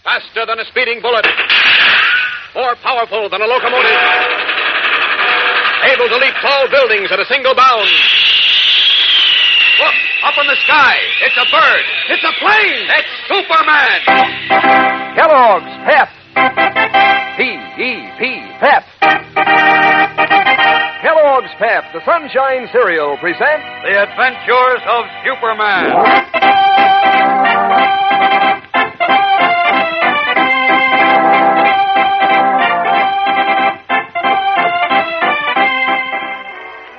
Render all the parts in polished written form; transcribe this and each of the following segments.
Faster than a speeding bullet. More powerful than a locomotive. Able to leap tall buildings at a single bound. Look, up in the sky. It's a bird. It's a plane. It's Superman. Kellogg's Pep. P-E-P, Pep. Kellogg's Pep, the Sunshine Cereal, presents The Adventures of Superman.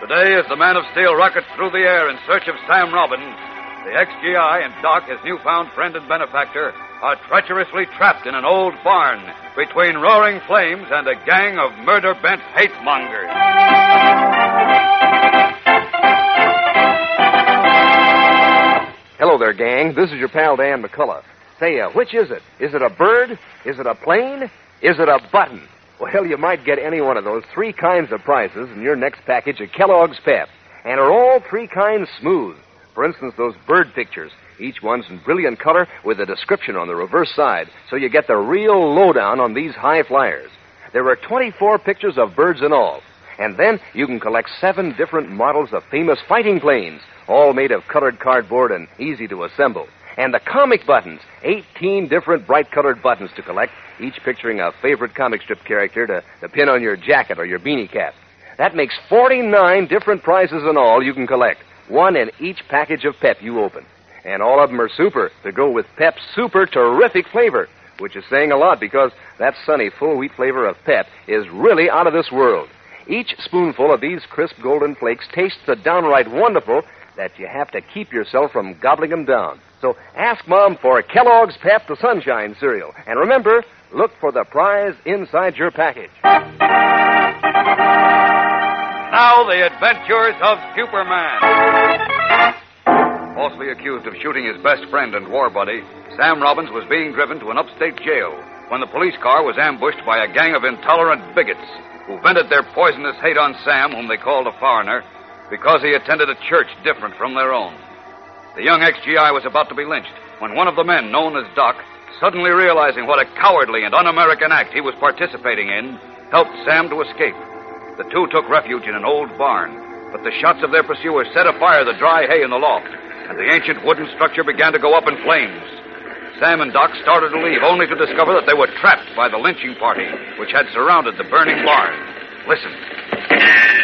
Today, as the Man of Steel rockets through the air in search of Sam Robbins, the XGI and Doc, his newfound friend and benefactor, are treacherously trapped in an old barn between roaring flames and a gang of murder-bent hate-mongers. Hello there, gang. This is your pal, Dan McCullough. Say, which is it? Is it a bird? Is it a plane? Is it a button? Well, you might get any one of those three kinds of prizes in your next package of Kellogg's Pep. And are all three kinds smooth? For instance, those bird pictures. Each one's in brilliant color with a description on the reverse side, so you get the real lowdown on these high flyers. There are 24 pictures of birds in all. And then you can collect 7 different models of famous fighting planes, all made of colored cardboard and easy to assemble. And the comic buttons, 18 different bright-colored buttons to collect, each picturing a favorite comic strip character to pin on your jacket or your beanie cap. That makes 49 different prizes in all you can collect, one in each package of Pep you open. And all of them are super to go with Pep's super terrific flavor, which is saying a lot because that sunny full wheat flavor of Pep is really out of this world. Each spoonful of these crisp golden flakes tastes so downright wonderful that you have to keep yourself from gobbling them down. So ask Mom for Kellogg's Pep the Sunshine Cereal. And remember, look for the prize inside your package. Now, the Adventures of Superman. Falsely accused of shooting his best friend and war buddy, Sam Robbins was being driven to an upstate jail when the police car was ambushed by a gang of intolerant bigots who vented their poisonous hate on Sam, whom they called a foreigner, because he attended a church different from their own. The young XGI was about to be lynched when one of the men, known as Doc, suddenly realizing what a cowardly and un-American act he was participating in, helped Sam to escape. The two took refuge in an old barn, but the shots of their pursuers set afire the dry hay in the loft, and the ancient wooden structure began to go up in flames. Sam and Doc started to leave, only to discover that they were trapped by the lynching party, which had surrounded the burning barn. Listen.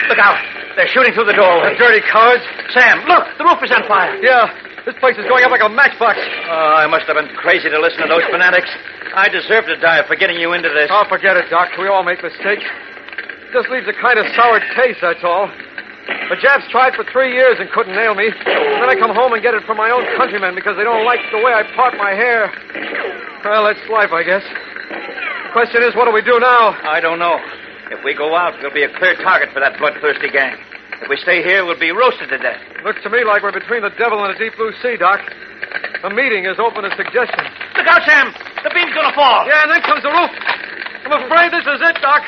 Look out. They're shooting through the doorway. The dirty cowards. Sam, look. The roof is on fire. Yeah, this place is going up like a matchbox. Oh, I must have been crazy to listen to those fanatics. I deserve to die for getting you into this. Oh, forget it, Doc. We all make mistakes. It just leaves a kind of sour taste, that's all. The Japs tried for 3 years and couldn't nail me. And then I come home and get it from my own countrymen because they don't like the way I part my hair. Well, that's life, I guess. The question is, what do we do now? I don't know. If we go out, we'll be a clear target for that bloodthirsty gang. If we stay here, we'll be roasted to death. Looks to me like we're between the devil and the deep blue sea, Doc. The meeting is open to suggestion. Look out, Sam! The beam's gonna fall. Yeah, and then comes the roof. I'm afraid this is it, Doc.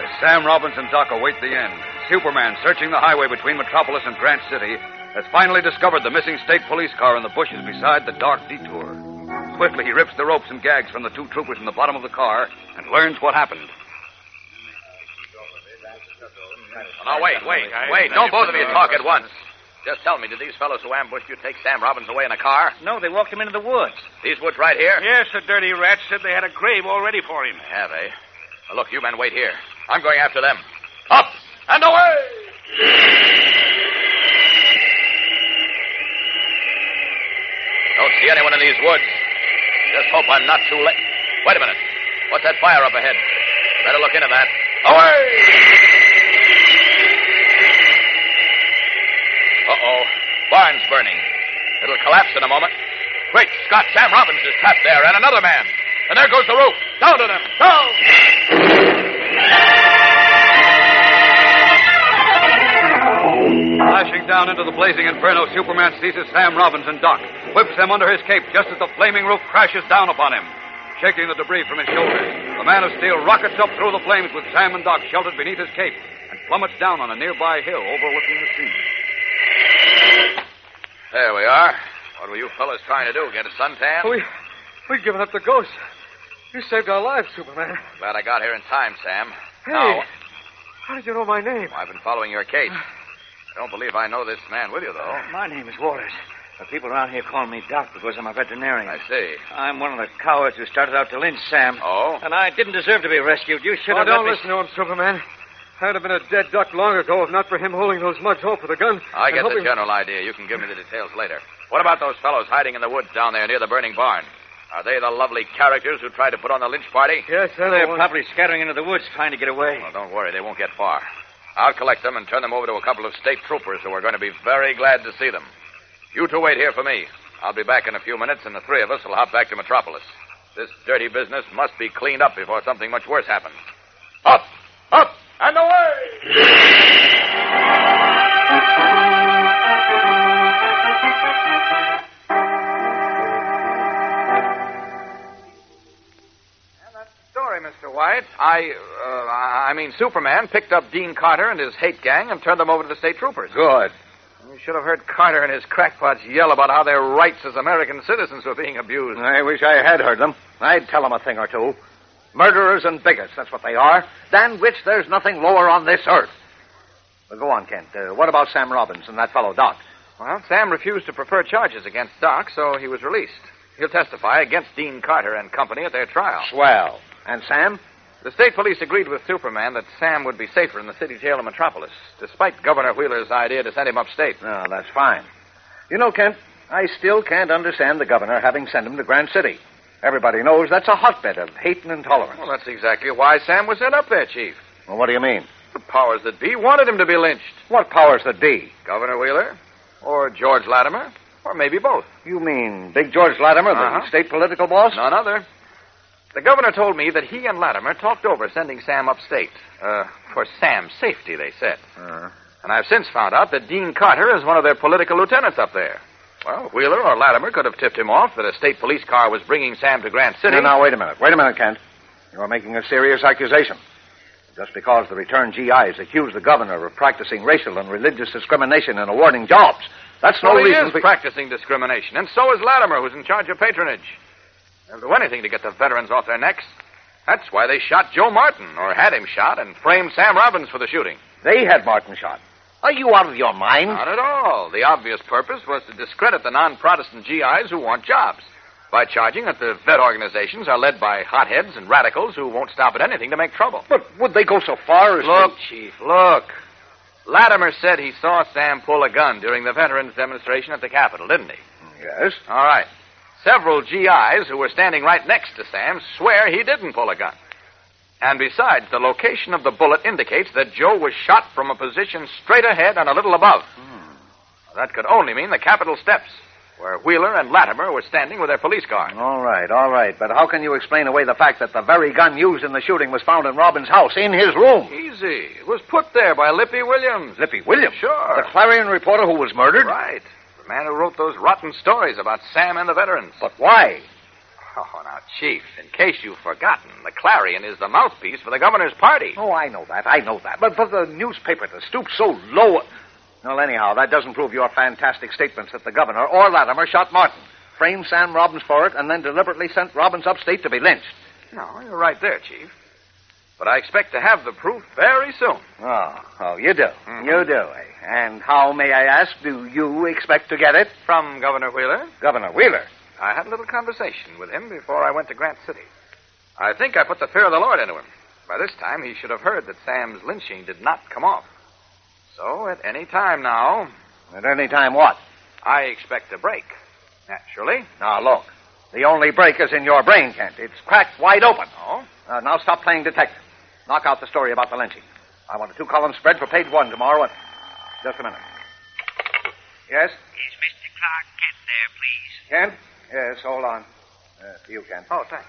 As Sam Robbins and Doc await the end, Superman, searching the highway between Metropolis and Grant City, has finally discovered the missing state police car in the bushes beside the dark detour. Swiftly, he rips the ropes and gags from the 2 troopers in the bottom of the car and learns what happened. Now, wait. Don't both of you talk at once. Just tell me, did these fellows who ambushed you take Sam Robbins away in a car? No, they walked him into the woods. These woods right here? Yes, the dirty rats said they had a grave all ready for him. Have they? Well, look, you men wait here. I'm going after them. Up and away! Don't see anyone in these woods. Just hope I'm not too late. Wait a minute. What's that fire up ahead? Better look into that. Away! Uh-oh. Barn's burning. It'll collapse in a moment. Great Scott, Sam Robbins is trapped there, and another man. And there goes the roof. Down to them. Down! Flashing down into the blazing inferno, Superman seizes Sam Robbins and Doc, whips them under his cape just as the flaming roof crashes down upon him. Shaking the debris from his shoulders, the Man of Steel rockets up through the flames with Sam and Doc sheltered beneath his cape and plummets down on a nearby hill overlooking the sea. are. What were you fellas trying to do? Get a suntan? We've given up the ghost. You saved our lives, Superman. Glad I got here in time, Sam. Hey, Now, how did you know my name? I've been following your case. I don't believe I know this man with you, though. My name is Waters. The people around here call me Doc because I'm a veterinarian. I see. I'm one of the cowards who started out to lynch Sam. Oh? And I didn't deserve to be rescued. You should have don't let me... listen to him, Superman. I'd have been a dead duck long ago if not for him holding those mugs off with a gun. I get the hoping... general idea. You can give me the details later. What about those fellows hiding in the woods down there near the burning barn? Are they the lovely characters who tried to put on the lynch party? Yes, sir. They're probably scattering into the woods trying to get away. Well, don't worry. They won't get far. I'll collect them and turn them over to a couple of state troopers who are going to be very glad to see them. You two wait here for me. I'll be back in a few minutes, and the three of us will hop back to Metropolis. This dirty business must be cleaned up before something much worse happens. Up! Up! And away! Story, Mr. White. I mean, Superman picked up Dean Carter and his hate gang and turned them over to the state troopers. Good. You should have heard Carter and his crackpots yell about how their rights as American citizens were being abused. I wish I had heard them. I'd tell them a thing or two. Murderers and bigots, that's what they are, than which there's nothing lower on this earth. But go on, Kent. What about Sam Robbins and that fellow, Doc? Well, Sam refused to prefer charges against Doc, so he was released. He'll testify against Dean Carter and company at their trial. Swell. And Sam? The state police agreed with Superman that Sam would be safer in the city jail in Metropolis, despite Governor Wheeler's idea to send him upstate. Oh, that's fine. You know, Kent, I still can't understand the governor having sent him to Grand City. Everybody knows that's a hotbed of hate and intolerance. Well, that's exactly why Sam was sent up there, Chief. Well, what do you mean? The powers that be wanted him to be lynched. What powers that be? Governor Wheeler, or George Latimer, or maybe both. You mean Big George Latimer, the state political boss? None other. The governor told me that he and Latimer talked over sending Sam upstate. For Sam's safety, they said. And I've since found out that Dean Carter is one of their political lieutenants up there. Well, Wheeler or Latimer could have tipped him off that a state police car was bringing Sam to Grant City. Now, wait a minute. Wait a minute, Kent. You're making a serious accusation. Just because the returned GIs accuse the governor of practicing racial and religious discrimination in awarding jobs, that's no reason... He is practicing discrimination, and so is Latimer, who's in charge of patronage. They'll do anything to get the veterans off their necks. That's why they shot Joe Martin, or had him shot, and framed Sam Robbins for the shooting. They had Martin shot. Are you out of your mind? Not at all. The obvious purpose was to discredit the non-Protestant GIs who want jobs by charging that the vet organizations are led by hotheads and radicals who won't stop at anything to make trouble. But would they go so far as Look, Chief, look. Latimer said he saw Sam pull a gun during the veterans' demonstration at the Capitol, didn't he? Yes. All right. Several GIs who were standing right next to Sam swear he didn't pull a gun. And besides, the location of the bullet indicates that Joe was shot from a position straight ahead and a little above. That could only mean the Capitol steps, where Wheeler and Latimer were standing with their police car. All right. But how can you explain away the fact that the very gun used in the shooting was found in Robbins' house, in his room? Easy. It was put there by Lippy Williams. Lippy Williams? Sure. The Clarion reporter who was murdered? Right. The man who wrote those rotten stories about Sam and the veterans. But why? Oh, now, Chief, in case you've forgotten, the Clarion is the mouthpiece for the governor's party. Oh, I know that. But for the newspaper to stoop so low... Well, anyhow, that doesn't prove your fantastic statements that the governor or Latimer shot Martin, framed Sam Robbins for it, and then deliberately sent Robbins upstate to be lynched. No, you're right there, Chief. But I expect to have the proof very soon. Oh, you do. Mm-hmm. You do, eh? And how, may I ask, do you expect to get it? From Governor Wheeler. Governor Wheeler? I had a little conversation with him before I went to Grant City. I think I put the fear of the Lord into him. By this time, he should have heard that Sam's lynching did not come off. So, at any time now... At any time what? I expect a break. Naturally. Now, look. The only break is in your brain, Kent. It's cracked wide open. Oh? Now stop playing detective. Knock out the story about the lynching. I want a 2-column spread for page 1 tomorrow. And... Just a minute. Yes? Is Mr. Clark Kent there, please? Kent? Yes, hold on. To you, Kent. Oh, thanks.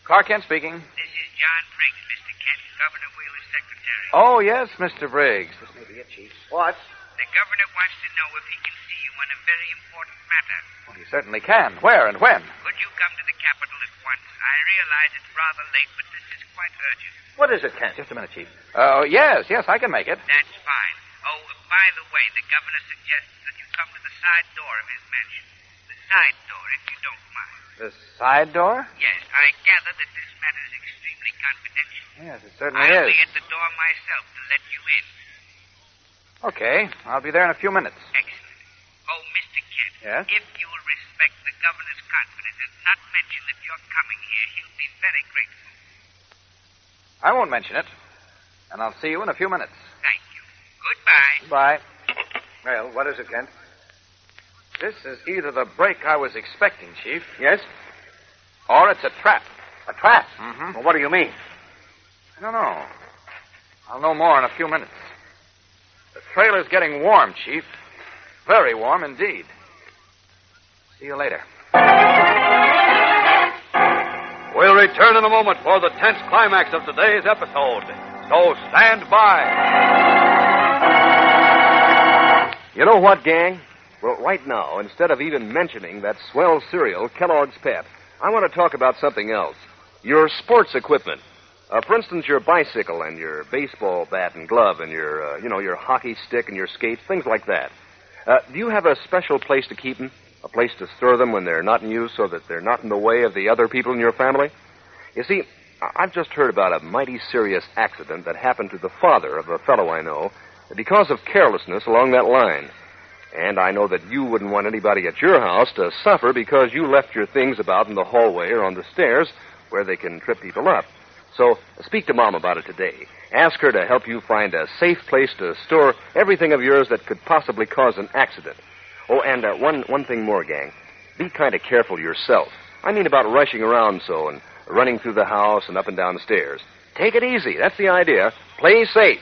Clark Kent speaking. This is John Briggs, Mr. Kent, Governor Wheeler's secretary. Oh, yes, Mr. Briggs. This may be it, Chief. What? The governor wants to know if he can see you on a very important matter. Well, he certainly can. Where and when? Could you come to the Capitol at once? I realize it's rather late, but this is quite urgent. What is it, Kent? Just a minute, Chief. Oh, yes, I can make it. That's fine. Oh, by the way, the governor suggests that you come to the side door of his mansion. The side door, if you don't mind. The side door? Yes, I gather that this matter is extremely confidential. Yes, it certainly I'll is. be at the door myself to let you in. Okay, I'll be there in a few minutes. Excellent. Oh, Mr. Kent. Yes? If you will respect the governor's confidence and not mention that you're coming here, he'll be very grateful. I won't mention it. And I'll see you in a few minutes. Thank you. Goodbye. Bye. Well, what is it, Kent? This is either the break I was expecting, Chief, Yes? or it's a trap. A trap? Mm-hmm. Well, what do you mean? I don't know. I'll know more in a few minutes. The trailer's getting warm, Chief. Very warm indeed. See you later. We'll return in a moment for the tense climax of today's episode. So stand by. You know what, gang? Well, right now, instead of even mentioning that swell cereal, Kellogg's Pep, I want to talk about something else. Your sports equipment. For instance, your bicycle and your baseball bat and glove and your, your hockey stick and your skates, things like that. Do you have a special place to keep them? A place to store them when they're not in use so that they're not in the way of the other people in your family? You see, I've just heard about a mighty serious accident that happened to the father of a fellow I know because of carelessness along that line. And I know that you wouldn't want anybody at your house to suffer because you left your things about in the hallway or on the stairs where they can trip people up. So speak to Mom about it today. Ask her to help you find a safe place to store everything of yours that could possibly cause an accident. Oh, and one thing more, gang. Be kind of careful yourself. I mean about rushing around so and running through the house and up and down the stairs. Take it easy. That's the idea. Play safe.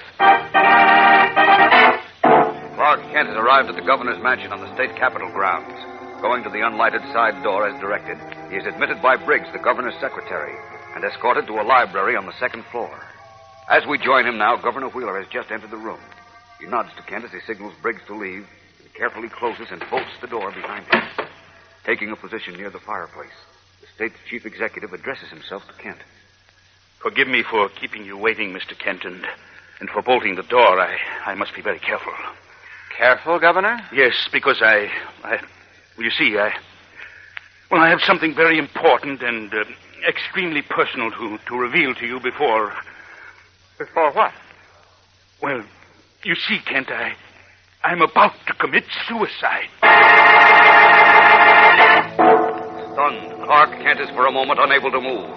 Clark Kent has arrived at the governor's mansion on the state capitol grounds. Going to the unlighted side door as directed, he is admitted by Briggs, the governor's secretary, and escorted to a library on the second floor. As we join him now, Governor Wheeler has just entered the room. He nods to Kent as he signals Briggs to leave, and carefully closes and bolts the door behind him. Taking a position near the fireplace, the state's chief executive addresses himself to Kent. Forgive me for keeping you waiting, Mr. Kent, and for bolting the door. I must be very careful. Careful, Governor? Yes, because you see, I have something very important and extremely personal to reveal to you before... Before what? Well, you see, Kent, I'm about to commit suicide. Stunned, Clark Kent is for a moment unable to move,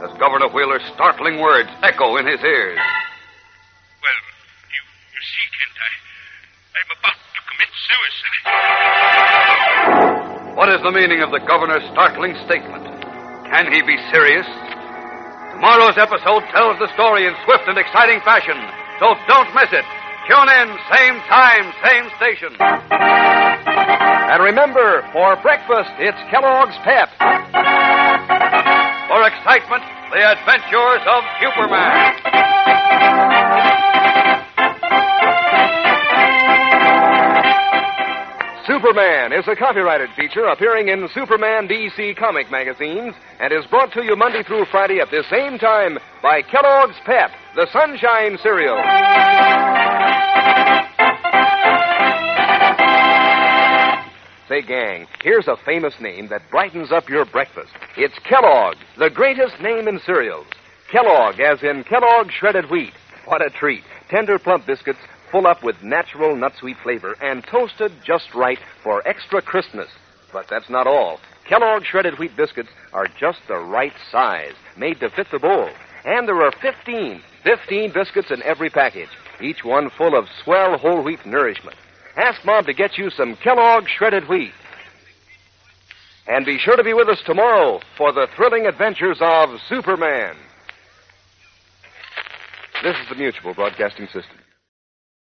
as Governor Wheeler's startling words echo in his ears. Well, you see, Kent, I'm about to commit suicide. What is the meaning of the governor's startling statement? Can he be serious? Tomorrow's episode tells the story in swift and exciting fashion, so don't miss it. Tune in, same time, same station. And remember, for breakfast, it's Kellogg's Pep. For excitement, the adventures of Superman. Superman is a copyrighted feature appearing in Superman DC comic magazines and is brought to you Monday through Friday at the same time by Kellogg's Pep, the Sunshine Cereal. Say, gang, here's a famous name that brightens up your breakfast. It's Kellogg, the greatest name in cereals. Kellogg, as in Kellogg shredded wheat. What a treat. Tender, plump biscuits full up with natural nut-sweet flavor and toasted just right for extra crispness. But that's not all. Kellogg shredded wheat biscuits are just the right size, made to fit the bowl. And there are 15 biscuits in every package, each one full of swell whole wheat nourishment. Ask Mom to get you some Kellogg shredded wheat. And be sure to be with us tomorrow for the thrilling adventures of Superman. This is the Mutual Broadcasting System.